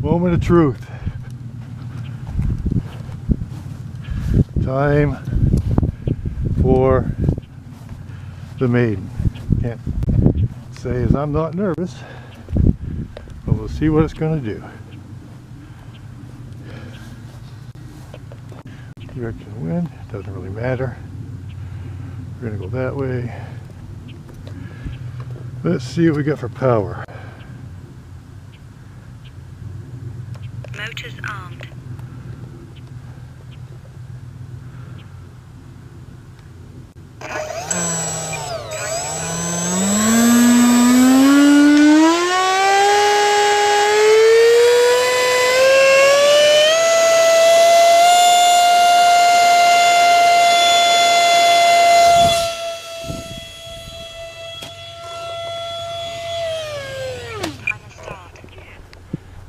Moment of truth. Time for the maiden. Can't say as I'm not nervous, but we'll see what it's going to do. Direction of wind, doesn't really matter. We're going to go that way. Let's see what we got for power. Motors armed.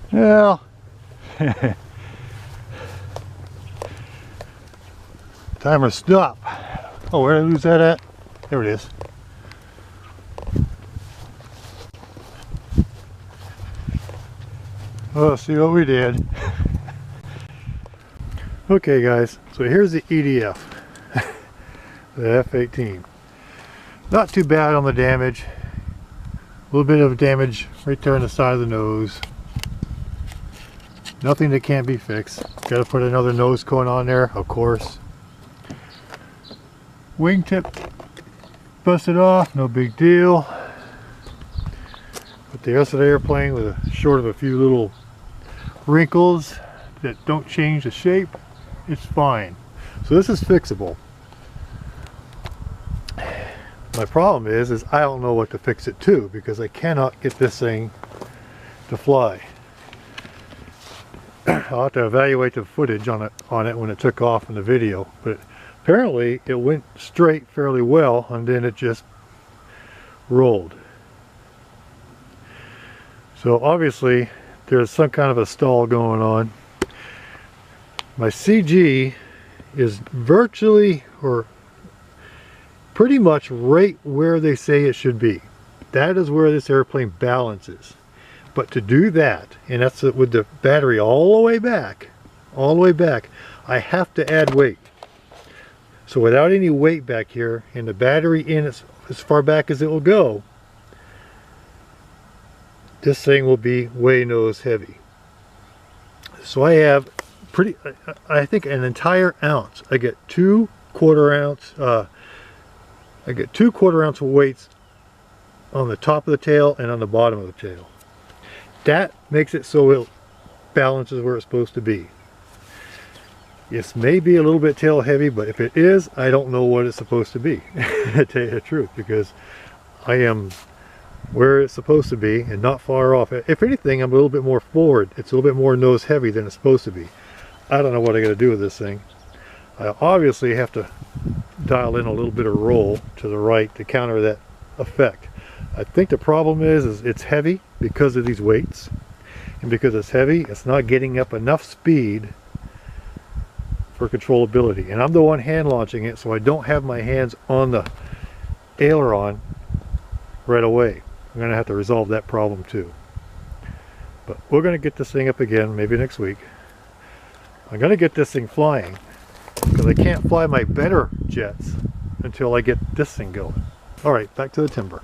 Well, timer stop. Oh, where did I lose that at? There it is. Well, let's see what we did. Okay guys, so here's the EDF, the F-18. Not too bad on the damage. A little bit of damage right there on the side of the nose. Nothing that can't be fixed. Got to put another nose cone on there, of course. Wingtip busted off, no big deal. But the rest of the airplane, with short of a few little wrinkles that don't change the shape, it's fine. So this is fixable. My problem is I don't know what to fix it to, because I cannot get this thing to fly. I'll have to evaluate the footage on it when it took off in the video, but apparently it went straight fairly well and then it just rolled. So obviously there's some kind of a stall going on. My CG is virtually or pretty much right where they say it should be. That is where this airplane balances. But to do that, and that's with the battery all the way back, I have to add weight. So without any weight back here, and the battery in as far back as it will go, this thing will be way nose heavy. So I have I think an entire ounce. I get 2 1/4 ounce. I get 2 1/4 ounce weights on the top of the tail and on the bottom of the tail. That makes it so it balances where it's supposed to be. It may be a little bit tail heavy, but if it is, I don't know what it's supposed to be, to tell you the truth, because I am where it's supposed to be and not far off. If anything, I'm a little bit more forward. It's a little bit more nose heavy than it's supposed to be. I don't know what I got to do with this thing. I obviously have to dial in a little bit of roll to the right to counter that effect. I think the problem is it's heavy because of these weights, and because it's heavy, it's not getting up enough speed for controllability. And I'm the one hand launching it, so I don't have my hands on the aileron right away. I'm going to have to resolve that problem too. But we're going to get this thing up again maybe next week. I'm going to get this thing flying, because I can't fly my better jets until I get this thing going. Alright, back to the timber.